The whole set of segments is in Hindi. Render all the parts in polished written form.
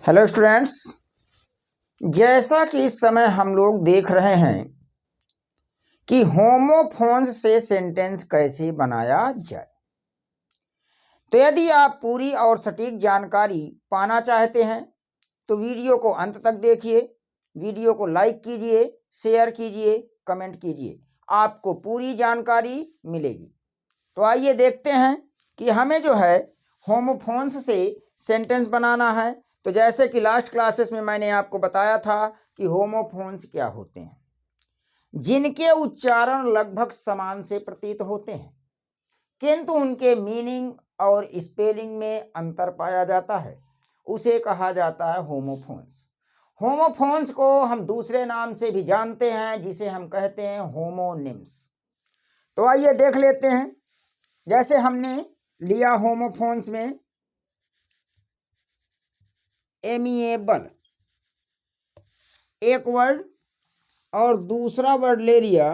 हेलो स्टूडेंट्स, जैसा कि इस समय हम लोग देख रहे हैं कि होमोफोन्स से सेंटेंस कैसे बनाया जाए। तो यदि आप पूरी और सटीक जानकारी पाना चाहते हैं तो वीडियो को अंत तक देखिए, वीडियो को लाइक कीजिए, शेयर कीजिए, कमेंट कीजिए, आपको पूरी जानकारी मिलेगी। तो आइए देखते हैं कि हमें जो है होमोफोन्स से सेंटेंस बनाना है। तो जैसे कि लास्ट क्लासेस में मैंने आपको बताया था कि होमोफोन्स क्या होते हैं, जिनके उच्चारण लगभग समान से प्रतीत होते हैं किंतु उनके मीनिंग और स्पेलिंग में अंतर पाया जाता है, उसे कहा जाता है होमोफोन्स। होमोफोन्स को हम दूसरे नाम से भी जानते हैं, जिसे हम कहते हैं होमोनिम्स। तो आइए देख लेते हैं। जैसे हमने लिया होमोफोन्स में एमिएबल एक वर्ड और दूसरा वर्ड ले लिया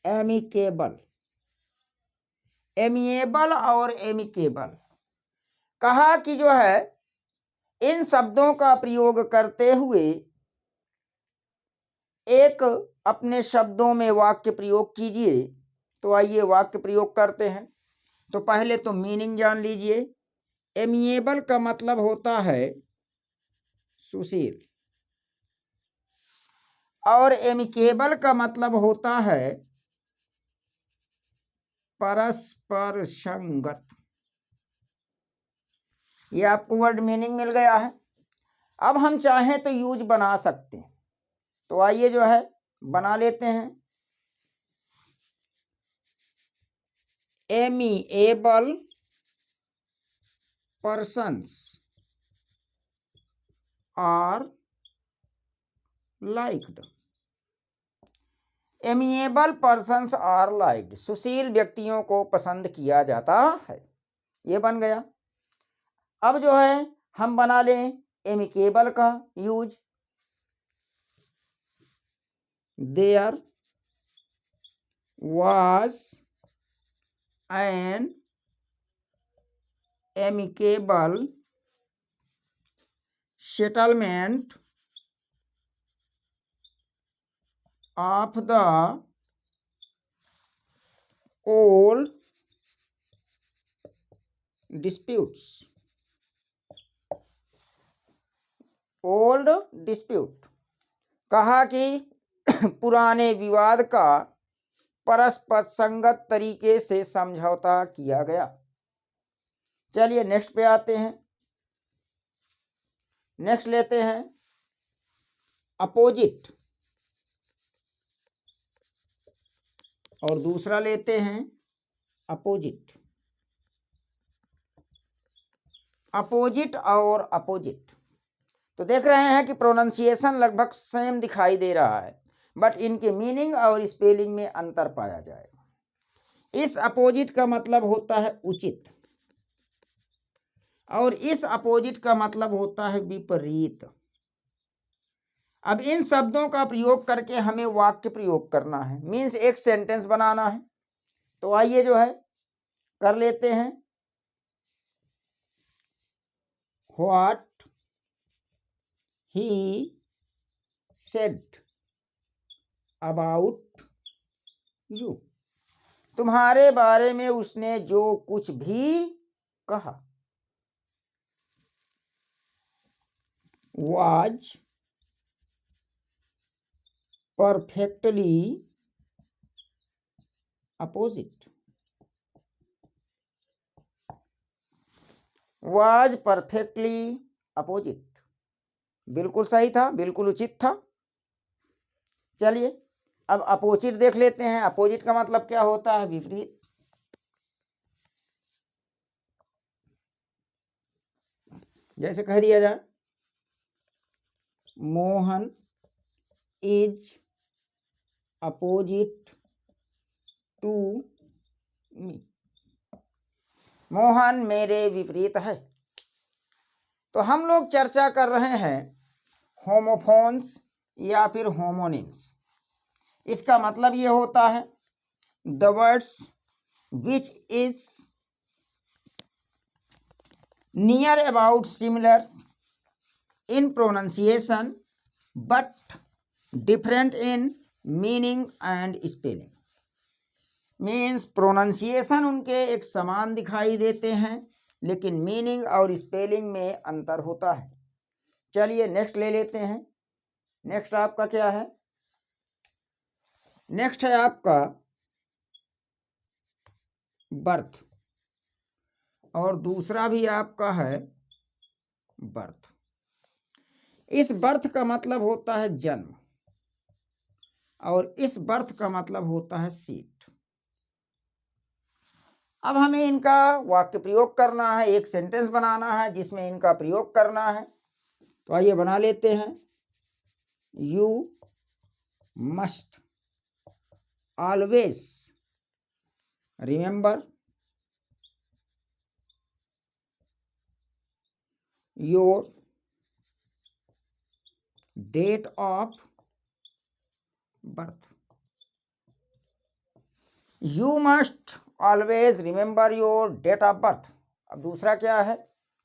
एमिकेबल। एमिएबल और एमिकेबल कहा कि जो है इन शब्दों का प्रयोग करते हुए एक अपने शब्दों में वाक्य प्रयोग कीजिए। तो आइए वाक्य प्रयोग करते हैं। तो पहले तो मीनिंग जान लीजिए। एमिएबल का मतलब होता है सुशील और एमिकेबल का मतलब होता है परस्पर संगत। ये आपको वर्ड मीनिंग मिल गया है। अब हम चाहें तो यूज बना सकते हैं। तो आइए जो है बना लेते हैं। Amiable persons are liked. Amiable persons are liked, सुशील व्यक्तियों को पसंद किया जाता है। ये बन गया। अब जो है हम बना लें एमिकेबल का use. There was an amicable settlement of the old disputes. Old dispute कहा कि पुराने विवाद का परस्पर संगत तरीके से समझौता किया गया। चलिए नेक्स्ट पे आते हैं। नेक्स्ट लेते हैं अपोजिट और दूसरा लेते हैं अपोजिट। अपोजिट और अपोजिट तो देख रहे हैं कि प्रोनाउंसिएशन लगभग सेम दिखाई दे रहा है, बट इनके मीनिंग और स्पेलिंग में अंतर पाया जाएगा। इस अपोजिट का मतलब होता है उचित और इस अपोजिट का मतलब होता है विपरीत। अब इन शब्दों का प्रयोग करके हमें वाक्य प्रयोग करना है, मीन्स एक सेंटेंस बनाना है। तो आइए जो है कर लेते हैं। What he said about you, तुम्हारे बारे में उसने जो कुछ भी कहा। Was perfectly opposite. Was perfectly opposite, बिल्कुल सही था, बिल्कुल उचित था। चलिए अब अपोजिट देख लेते हैं। अपोजिट का मतलब क्या होता है? विपरीत। जैसे कह दिया जाए Mohan is opposite to me, Mohan मेरे विपरीत है। तो हम लोग चर्चा कर रहे हैं होमोफोन्स या फिर होमोनिम्स। इसका मतलब ये होता है the words which is near about similar in pronunciation but different in meaning and spelling. Means pronunciation उनके एक समान दिखाई देते हैं लेकिन मीनिंग और स्पेलिंग में अंतर होता है। चलिए नेक्स्ट ले लेते हैं। नेक्स्ट आपका क्या है? नेक्स्ट है आपका बर्थ और दूसरा भी आपका है बर्थ। इस बर्थ का मतलब होता है जन्म और इस बर्थ का मतलब होता है सीट। अब हमें इनका वाक्य प्रयोग करना है, एक सेंटेंस बनाना है जिसमें इनका प्रयोग करना है। तो आइए बना लेते हैं। You must always remember your date of birth. You must always remember your date of birth. अब दूसरा क्या है?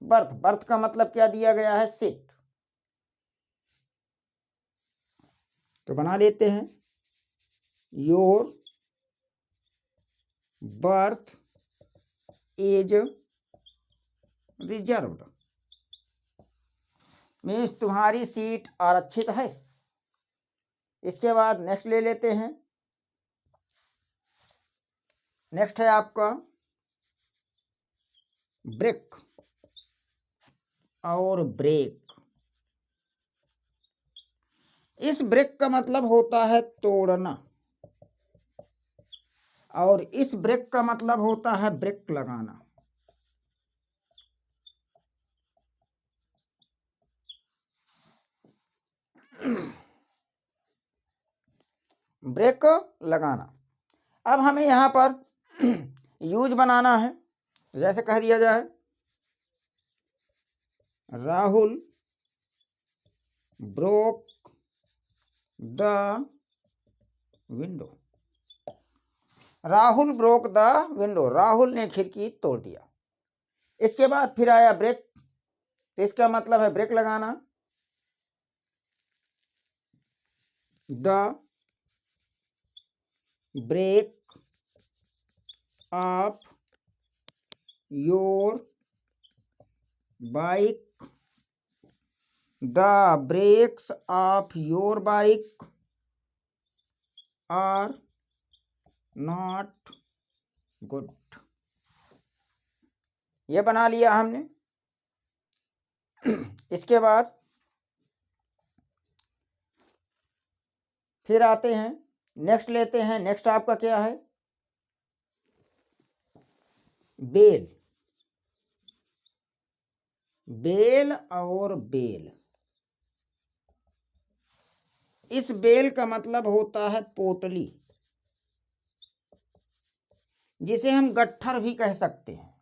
बर्थ। बर्थ का मतलब क्या दिया गया है? सीट। तो बना लेते हैं your birth is reserved. Means तुम्हारी सीट आरक्षित है। इसके बाद नेक्स्ट ले लेते हैं। नेक्स्ट है आपका ब्रेक और ब्रेक। इस ब्रेक का मतलब होता है तोड़ना और इस ब्रेक का मतलब होता है ब्रेक लगाना। ब्रेक लगाना। अब हमें यहाँ पर यूज बनाना है। जैसे कह दिया जाए Rahul broke the window. Rahul broke the window. Rahul ने खिड़की तोड़ दिया। इसके बाद फिर आया ब्रेक। तो इसका मतलब है ब्रेक लगाना। The brake of your bike. The brakes of your bike are not good. ये बना लिया हमने। इसके बाद फिर आते हैं, नेक्स्ट लेते हैं। नेक्स्ट आपका क्या है? बेल। बेल और बेल। इस बेल का मतलब होता है पोटली, जिसे हम गट्ठर भी कह सकते हैं।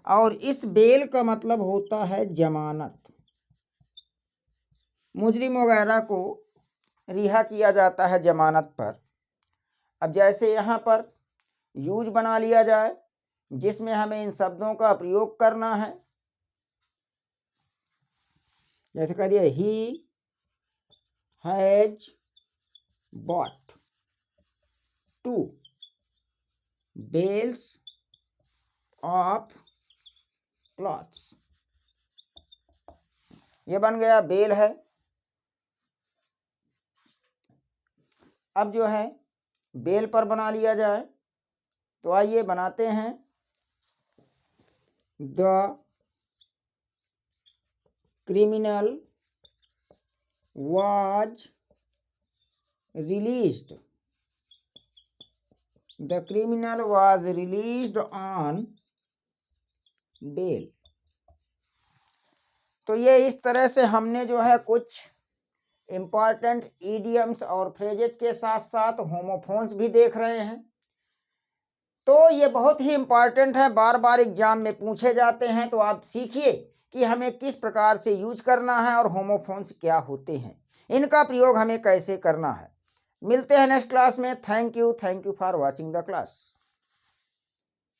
और इस बेल का मतलब होता है जमानत। मुजरिम वगैरह को रिहा किया जाता है जमानत पर। अब जैसे यहाँ पर यूज बना लिया जाए जिसमें हमें इन शब्दों का प्रयोग करना है। जैसे कह दिया he has bought 2 bales of clothes. ये बन गया बेल है। अब जो है बेल पर बना लिया जाए तो आइए बनाते हैं। The criminal was released. The criminal was released on bail. तो ये इस तरह से हमने जो है कुछ इम्पॉर्टेंट इडियम्स और फ्रेजेस के साथ साथ होमोफोन्स भी देख रहे हैं। तो ये बहुत ही इम्पॉर्टेंट है, बार बार एग्जाम में पूछे जाते हैं। तो आप सीखिए कि हमें किस प्रकार से यूज करना है और होमोफोन्स क्या होते हैं, इनका प्रयोग हमें कैसे करना है। मिलते हैं नेक्स्ट क्लास में। Thank you for watching the class.